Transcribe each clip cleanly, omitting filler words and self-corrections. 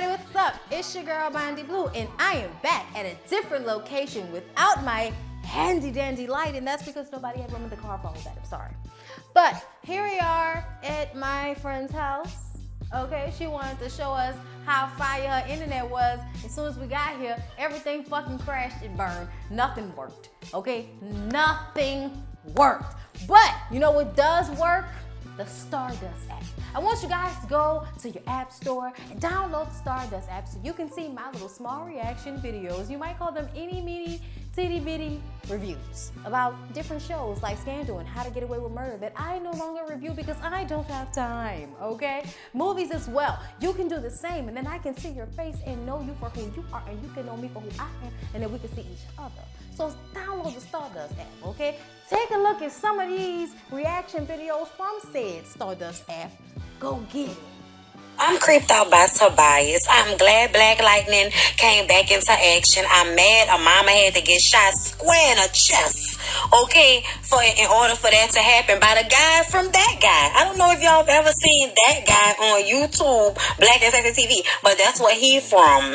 everybody, what's up? It's your girl Bondy Blue, and I am back at a different location without my handy dandy light, and that's because nobody had room in the car for all that. I'm sorry. But here we are at my friend's house. Okay, she wanted to show us how fire her internet was. As soon as we got here, everything fucking crashed and burned. Nothing worked. Okay, nothing worked. But you know what does work? The Stardust app. I want you guys to go to your app store and download the Stardust app so you can see my little small reaction videos. You might call them itty meeny titty bitty reviews about different shows like Scandal and How to Get Away with Murder that I no longer review because I don't have time, okay? Movies as well. You can do the same, and then I can see your face and know you for who you are, and you can know me for who I am, and then we can see each other. So download the Stardust app, okay? Take a look at some of these reaction videos from said Stardust app. Go get it. I'm creeped out by Tobias. I'm glad Black Lightning came back into action. I'm mad a mama had to get shot square in the chest, okay, in order for that to happen by the guy from that guy. I don't know if y'all have ever seen that guy on YouTube, Black Detective TV, but that's where he from.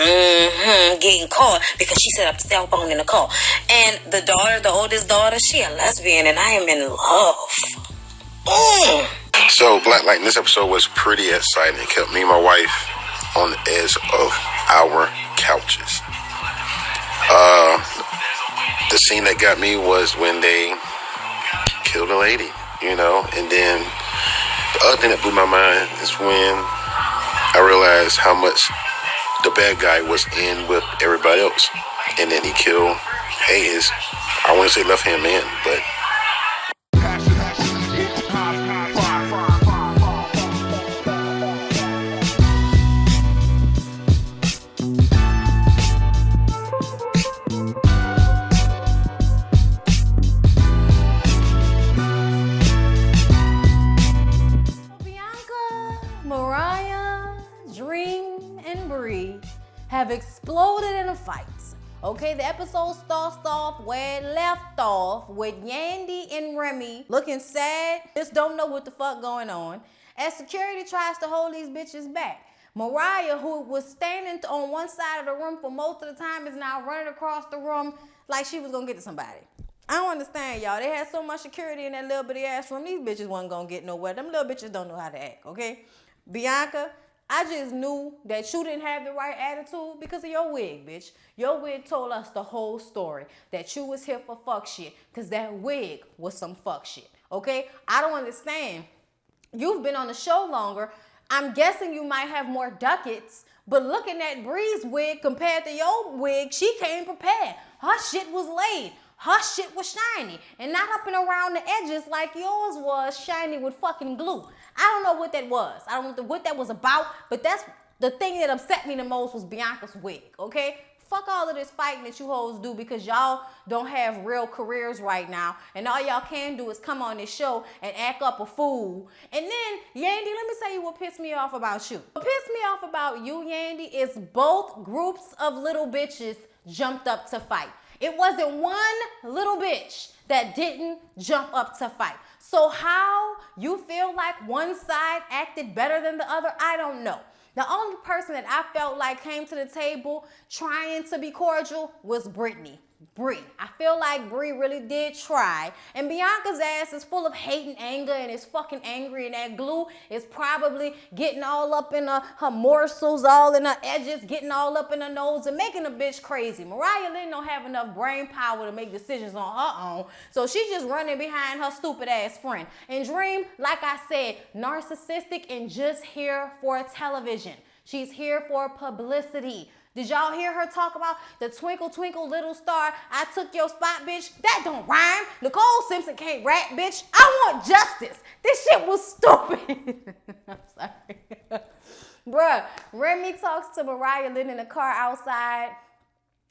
Getting caught because she set up the cell phone in the car. And the oldest daughter, she a lesbian, and I am in love. So, Black Lightning, this episode was pretty exciting. It kept me and my wife on the edge of our couches. The scene that got me was when they killed a lady, you know, and then the other thing that blew my mind is when I realized how much the bad guy was in with everybody else. And then he killed, I want to say left-hand man, but have exploded in a fight. Okay, the episode starts off where it left off with Yandy and Remy looking sad, just don't know what the fuck going on, as security tries to hold these bitches back. Mariah, who was standing on one side of the room for most of the time, is now running across the room like she was gonna get to somebody. I don't understand, y'all. They had so much security in that little bitty ass room. These bitches wasn't gonna get nowhere. Them little bitches don't know how to act, okay? Bianca, I just knew that you didn't have the right attitude because of your wig, bitch. Your wig told us the whole story, that you was here for fuck shit, because that wig was some fuck shit, okay? I don't understand. You've been on the show longer. I'm guessing you might have more ducats, but looking at Bree's wig compared to your wig, she came prepared. Her shit was laid. Her shit was shiny and not up and around the edges like yours was shiny with fucking glue. I don't know what that was. I don't know what that was about, but that's the thing that upset me the most was Bianca's wig, okay? Fuck all of this fighting that you hoes do because y'all don't have real careers right now, and all y'all can do is come on this show and act up a fool. And then, Yandy, let me tell you what pissed me off about you. What pissed me off about you, Yandy, is both groups of little bitches jumped up to fight. It wasn't one little bitch that didn't jump up to fight. So how you feel like one side acted better than the other, I don't know. The only person that I felt like came to the table trying to be cordial was Brittany. Bree. I feel like Bree really did try. And Bianca's ass is full of hate and anger and is fucking angry, and that glue is probably getting all up in her morsels, all in her edges, getting all up in her nose and making a bitch crazy. Mariah Lynn don't have enough brain power to make decisions on her own, so she's just running behind her stupid ass friend. And Dream, like I said, narcissistic and just here for television. She's here for publicity. Did y'all hear her talk about the twinkle, twinkle, little star, I took your spot, bitch? That don't rhyme. Nicole Simpson can't rap, bitch. I want justice. This shit was stupid. I'm sorry. Bruh, Remy talks to Mariah Lynn in the car outside.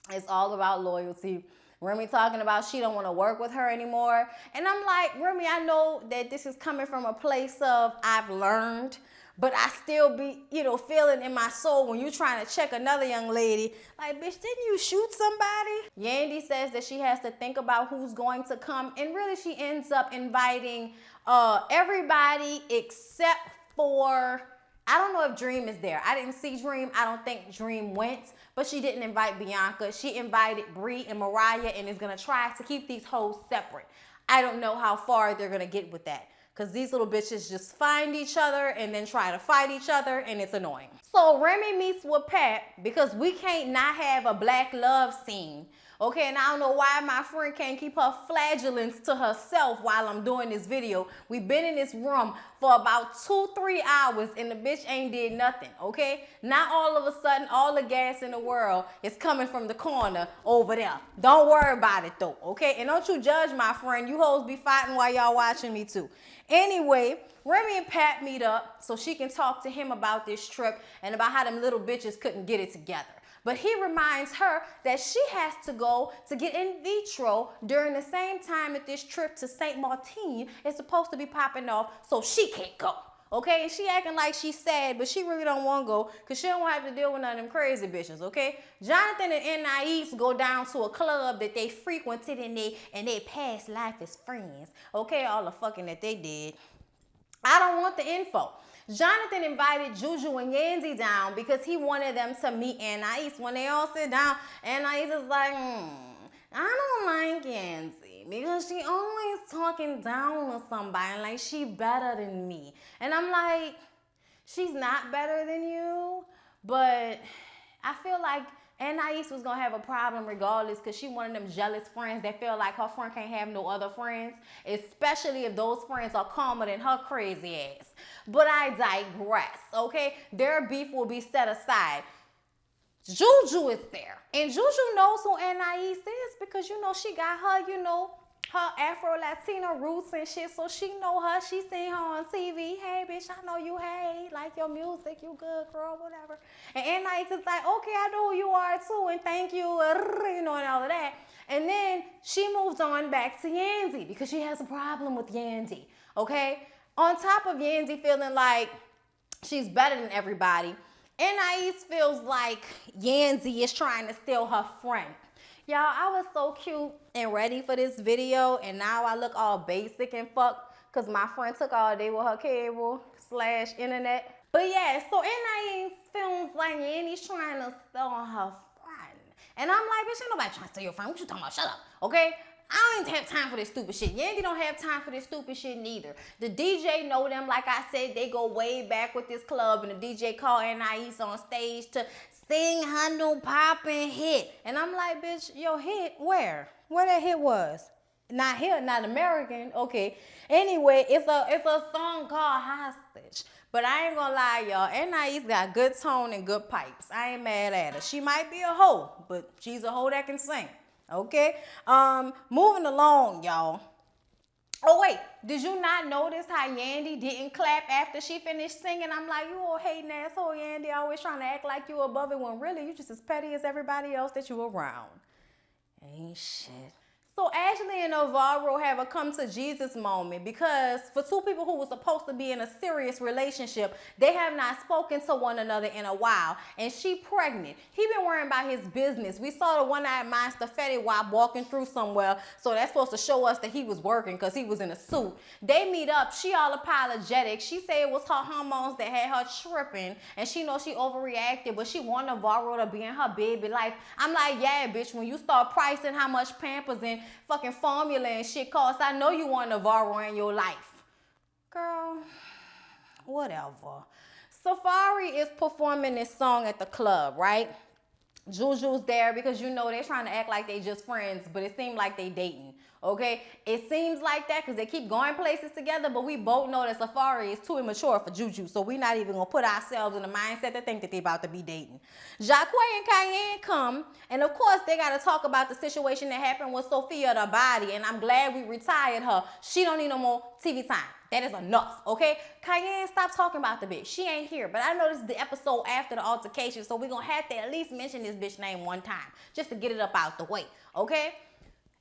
It's all about loyalty. Remy talking about she don't want to work with her anymore. And I'm like, Remy, I know that this is coming from a place of I've learned, but I still be, feeling in my soul when you're trying to check another young lady. Like, bitch, didn't you shoot somebody? Yandy says that she has to think about who's going to come. And really, she ends up inviting everybody except for I don't know if Dream is there. I didn't see Dream. I don't think Dream went, but she didn't invite Bianca. She invited Bree and Mariah and is going to try to keep these hoes separate. I don't know how far they're going to get with that, because these little bitches just find each other and then try to fight each other, and it's annoying. So Remy meets with Pat because we can't not have a black love scene. Okay, and I don't know why my friend can't keep her flagellants to herself while I'm doing this video. We've been in this room for about 2-3 hours and the bitch ain't did nothing, okay? Not all of a sudden, all the gas in the world is coming from the corner over there. Don't worry about it though, okay? And don't you judge my friend. You hoes be fighting while y'all watching me too. Anyway, Remy and Pat meet up so she can talk to him about this trip and about how them little bitches couldn't get it together. But he reminds her that she has to go to get in vitro during the same time that this trip to St. Martin is supposed to be popping off, so she can't go. Okay, and she acting like she's sad, but she really don't want to go because she don't have to deal with none of them crazy bitches, okay? Jonathan and Anais go down to a club that they frequented in their past life as friends, okay? All the fucking that they did. I don't want the info. Jonathan invited Juju and Yandy down because he wanted them to meet Anais. When they all sit down, Anais is like, I don't like Yandy because she always talking down on somebody like she better than me. And I'm like, she's not better than you, but I feel like Anais was gonna have a problem regardless because she one of them jealous friends that feel like her friend can't have no other friends, especially if those friends are calmer than her crazy ass. But I digress, okay? Their beef will be set aside. Juju is there, and Juju knows who Anais is because, you know, she got her, you know, her Afro-Latina roots and shit, so she know her. She seen her on TV. Hey, bitch, I know you. Hey, like your music. You good, girl, whatever. And Anais is like, okay, I know who you are, too, and thank you, you know, and all of that. And then she moves on back to Yandy because she has a problem with Yandy, okay? On top of Yandy feeling like she's better than everybody, Anais feels like Yandy is trying to steal her friend. Y'all, I was so cute and ready for this video, and now I look all basic and fucked because my friend took all day with her cable/internet. But yeah, so Anais feels like Yandy's trying to steal her friend. And I'm like, bitch, ain't nobody trying to steal your friend. What you talking about? Shut up, okay? I don't even have time for this stupid shit. Yandy don't have time for this stupid shit neither. The DJ know them. Like I said, they go way back with this club, and the DJ called Anais on stage to sing her new poppin' hit. And I'm like, bitch, your hit, where? Where that hit was? Not here, not American. Okay. Anyway, it's a song called Hostage. But I ain't gonna lie, y'all. Anais got good tone and good pipes. I ain't mad at her. She might be a hoe, but she's a hoe that can sing. Okay? Moving along, y'all. Oh, wait. Did you not notice how Yandy didn't clap after she finished singing? I'm like, you old hating asshole, Yandy, always trying to act like you above it when really you just as petty as everybody else that you around. Ain't shit. So Ashley and Navarro have a come to Jesus moment because for two people who were supposed to be in a serious relationship, they have not spoken to one another in a while. And she pregnant. He been worrying about his business. We saw the one-eyed monster Fetty Wap walking through somewhere. So that's supposed to show us that he was working because he was in a suit. They meet up. She all apologetic. She said it was her hormones that had her tripping. And she knows she overreacted, but she want Navarro to be in her baby life. I'm like, yeah, bitch, when you start pricing how much Pampers and fucking formula and shit costs, I know you want Navarro in your life. Girl, whatever. Safari is performing this song at the club, right? Juju's there because, you know, they're trying to act like they just friends, but it seemed like they dating, okay? It seems like that because they keep going places together, but we both know that Safari is too immature for Juju, so we're not even going to put ourselves in the mindset to think that they about to be dating. Jacquay and Cayenne come, and of course, they got to talk about the situation that happened with Sophia, the body, and I'm glad we retired her. She don't need no more TV time. That is enough, okay? Cayenne, stop talking about the bitch. She ain't here, but I know this is the episode after the altercation, so we're going to have to at least mention this bitch name one time just to get it up out the way, okay?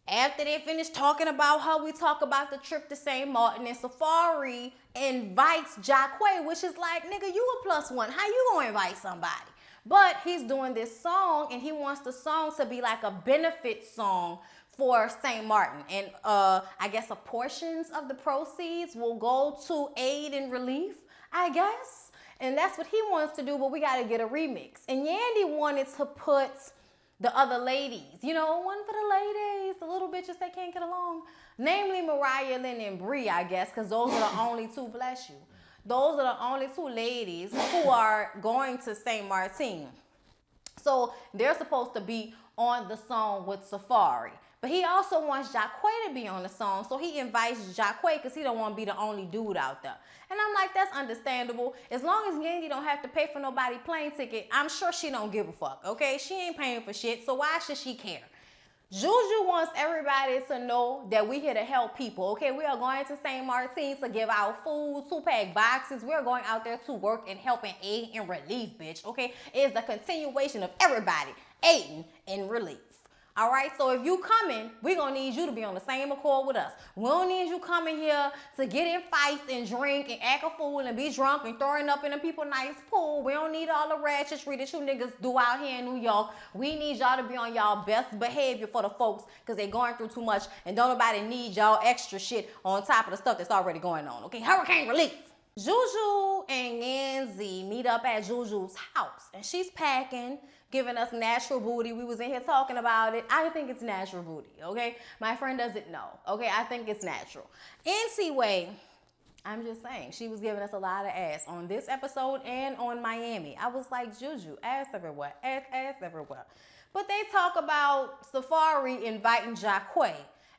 After they finish talking about her, we talk about the trip to St. Martin, and Safari invites Jacquay, which is like, nigga, you a +1. How you gonna invite somebody? But he's doing this song, and he wants the song to be like a benefit song for St. Martin. And I guess a portions of the proceeds will go to aid and relief, I guess. And that's what he wants to do, but we gotta get a remix. And Yandy wanted to put the other ladies, you know, one for the ladies, the little bitches that can't get along. Namely Mariah Lynn and Bree, I guess, because those are the only two, bless you. Those are the only two ladies who are going to St. Martin. So they're supposed to be on the song with Safari. But he also wants Jacquay to be on the song, so he invites Jacquay because he don't want to be the only dude out there. And I'm like, that's understandable. As long as Yandy don't have to pay for nobody plane ticket, I'm sure she don't give a fuck, okay? She ain't paying for shit, so why should she care? Juju wants everybody to know that we here to help people, okay? We are going to St. Martin to give out food, 2-pack boxes. We're going out there to work and help and aid and relief, bitch, okay? It's the continuation of everybody aiding and relief. All right, so if you coming, we're going to need you to be on the same accord with us. We don't need you coming here to get in fights and drink and act a fool and be drunk and throwing up in the people nice pool. We don't need all the ratchetry that you niggas do out here in New York. We need y'all to be on y'all best behavior for the folks because they going through too much and don't nobody need y'all extra shit on top of the stuff that's already going on, okay? Hurricane relief. Juju and Yanzi meet up at Juju's house and she's packing, giving us natural booty. We was in here talking about it. I think it's natural booty, okay? My friend doesn't know, okay? I think it's natural. Anyway, I'm just saying, she was giving us a lot of ass on this episode and on Miami. I was like, Juju, ass everywhere, ass everywhere. But they talk about Safari inviting Jacquay.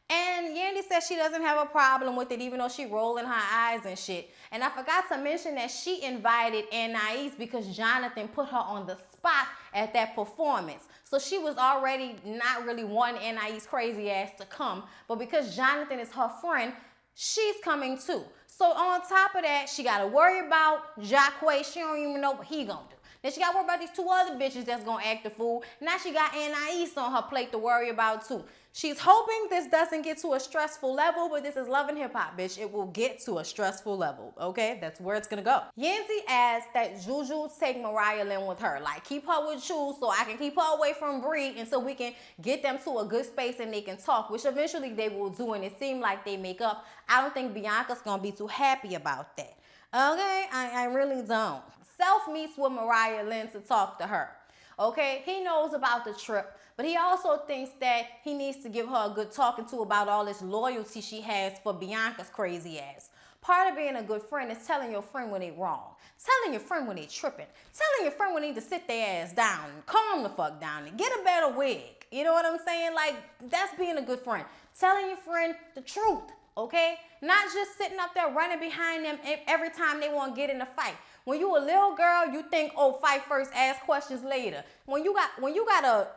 And Yandy says she doesn't have a problem with it, even though she rolling her eyes and shit. And I forgot to mention that she invited Anais because Jonathan put her on the spot at that performance. So she was already not really wanting Anais crazy ass to come. But because Jonathan is her friend, she's coming too. So on top of that, she got to worry about Jacquay. She don't even know what he gonna do. Then she got to worry about these two other bitches that's going to act the fool. Now she got Anais on her plate to worry about too. She's hoping this doesn't get to a stressful level, but this is Love and Hip Hop, bitch. It will get to a stressful level, okay? That's where it's going to go. Yanzi asked that Juju take Mariah Lynn with her. Like, keep her with you so I can keep her away from Bree and so we can get them to a good space and they can talk, which eventually they will do, and it seemed like they make up. I don't think Bianca's going to be too happy about that. Okay? I really don't. Self meets with Mariah Lynn to talk to her. Okay? He knows about the trip, but he also thinks that he needs to give her a good talking to about all this loyalty she has for Bianca's crazy ass. Part of being a good friend is telling your friend when they wrong. Telling your friend when they tripping. Telling your friend when they need to sit their ass down and calm the fuck down and get a better wig. You know what I'm saying? Like, that's being a good friend. Telling your friend the truth, okay? Not just sitting up there running behind them every time they want to get in a fight. When you a little girl, you think, oh, fight first, ask questions later. When you got a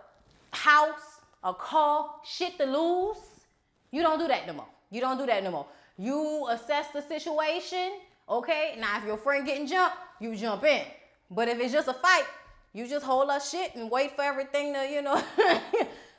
house, a car, shit to lose, you don't do that no more. You don't do that no more. You assess the situation, okay? Now, if your friend getting jumped, you jump in. But if it's just a fight, you just hold up shit and wait for everything to, you know,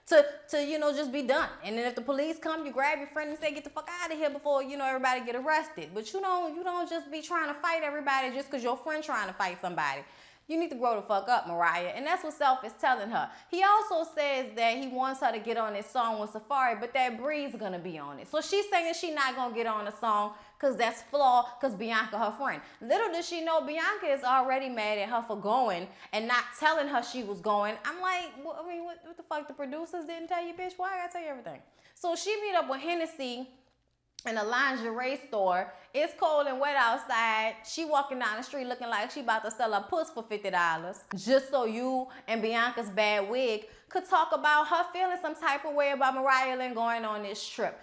to you know, just be done. And then if the police come, you grab your friend and say, get the fuck out of here before, you know, everybody get arrested. But you don't just be trying to fight everybody just because your friend trying to fight somebody. You need to grow the fuck up, Mariah. And that's what Self is telling her. He also says that he wants her to get on this song with Safari, but that Bree's gonna be on it. So she's saying she's not gonna get on the song because that's flawed, because Bianca her friend. Little does she know Bianca is already mad at her for going and not telling her she was going. I'm like, well, I mean, what the fuck? The producers didn't tell you, bitch? Why I gotta tell you everything? So she meet up with Hennessy in a lingerie store. It's cold and wet outside. She walking down the street looking like she about to sell a puss for $50 just so you and Bianca's bad wig could talk about her feeling some type of way about Mariah Lynn going on this trip.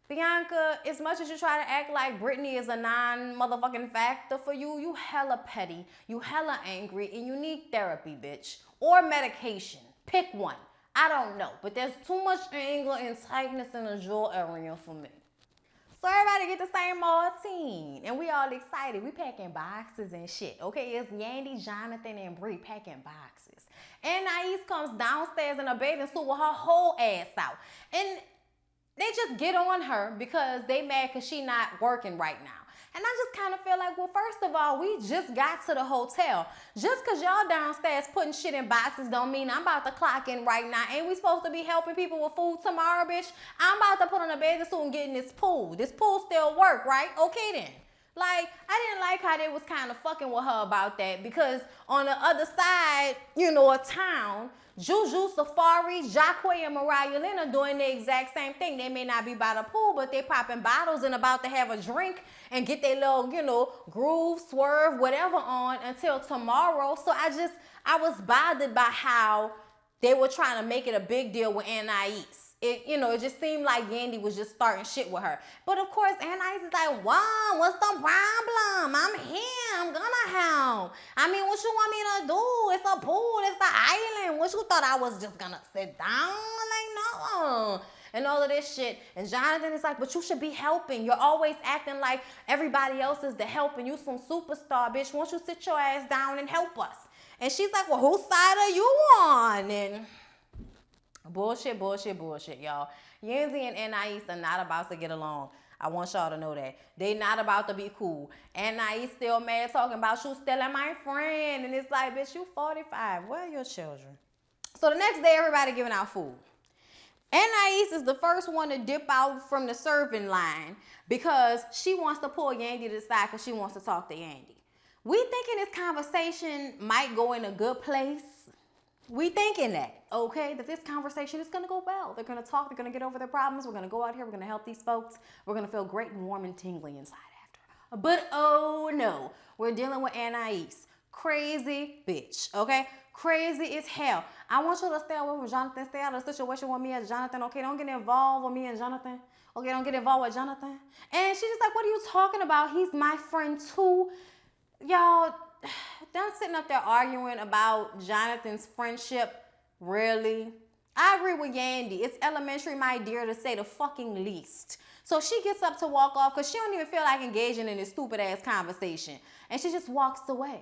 Bianca, as much as you try to act like Britney is a non-motherfucking factor for you, you hella petty, you hella angry, and you need therapy, bitch. Or medication. Pick one. I don't know. But there's too much anger and tightness in the jaw area for me. So everybody get the same Martine. And we all excited. We packing boxes and shit. Okay, it's Yandy, Jonathan, and Bree packing boxes. And Nais comes downstairs in a bathing suit with her whole ass out. And they just get on her because they mad because she not working right now. And I just kind of feel like, well, first of all, we just got to the hotel. Just because y'all downstairs putting shit in boxes don't mean I'm about to clock in right now. Ain't we supposed to be helping people with food tomorrow, bitch? I'm about to put on a bathing suit and get in this pool. This pool still work, right? Okay then. Like, I didn't like how they was kind of fucking with her about that, because on the other side, you know, of town, Juju, Safari, Jacquay, and Mariah Lynn are doing the exact same thing. They may not be by the pool, but they popping bottles and about to have a drink and get their little, you know, groove, swerve, whatever on until tomorrow. So I was bothered by how they were trying to make it a big deal with Anais. It just seemed like Yandy was just starting shit with her. But of course, Anais is like, wow, what's the problem? I'm here. I'm gonna help. I mean, what you want me to do? It's a pool. It's the island. What you thought I was just gonna sit down? Like, no. And all of this shit. And Jonathan is like, but you should be helping. You're always acting like everybody else is the help and you some superstar, bitch. Won't you sit your ass down and help us? And she's like, well, whose side are you on? And bullshit, y'all. Yandy and Anais are not about to get along. I want y'all to know that. They not about to be cool. Anais still mad talking about you stealing my friend. And it's like, bitch, you 45. Where are your children? So the next day, everybody giving out food. Anais is the first one to dip out from the serving line because she wants to pull Yandy to the side because she wants to talk to Yandy. We thinking this conversation might go in a good place. We thinking that, okay? That this conversation is gonna go well. They're gonna talk, they're gonna get over their problems. We're gonna go out here, we're gonna help these folks. We're gonna feel great and warm and tingly inside after. But oh no, we're dealing with Anais. Crazy bitch, okay? Crazy as hell. I want you to stay away from Jonathan. Stay out of the situation with me and Jonathan, okay? Don't get involved with me and Jonathan. Okay, don't get involved with Jonathan. And she's just like, what are you talking about? He's my friend too. Y'all, them sitting up there arguing about Jonathan's friendship, really? I agree with Yandy. It's elementary, my dear, to say the fucking least. So she gets up to walk off because she don't even feel like engaging in this stupid ass conversation. And she just walks away.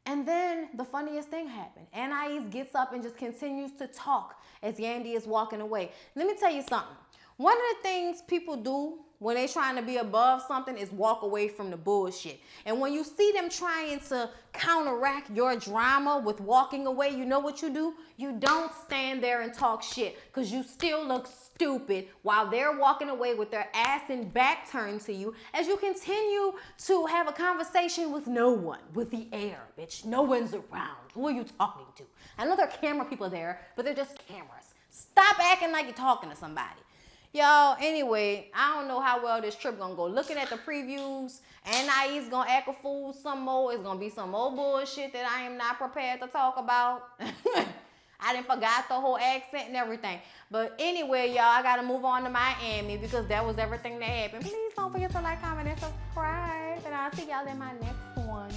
And then the funniest thing happened. Anais gets up and just continues to talk as Yandy is walking away. Let me tell you something. One of the things people do when they're trying to be above something is walk away from the bullshit. And when you see them trying to counteract your drama with walking away, you know what you do? You don't stand there and talk shit because you still look stupid while they're walking away with their ass and back turned to you as you continue to have a conversation with no one, with the air, bitch. No one's around. Who are you talking to? I know there are camera people there, but they're just cameras. Stop acting like you're talking to somebody. Y'all, anyway, I don't know how well this trip gonna go. Looking at the previews, Anais gonna act a fool some more. It's gonna be some more bullshit that I am not prepared to talk about. I done forgot the whole accent and everything. But anyway, y'all, I gotta move on to Miami because that was everything that happened. Please don't forget to like, comment, and subscribe. And I'll see y'all in my next one.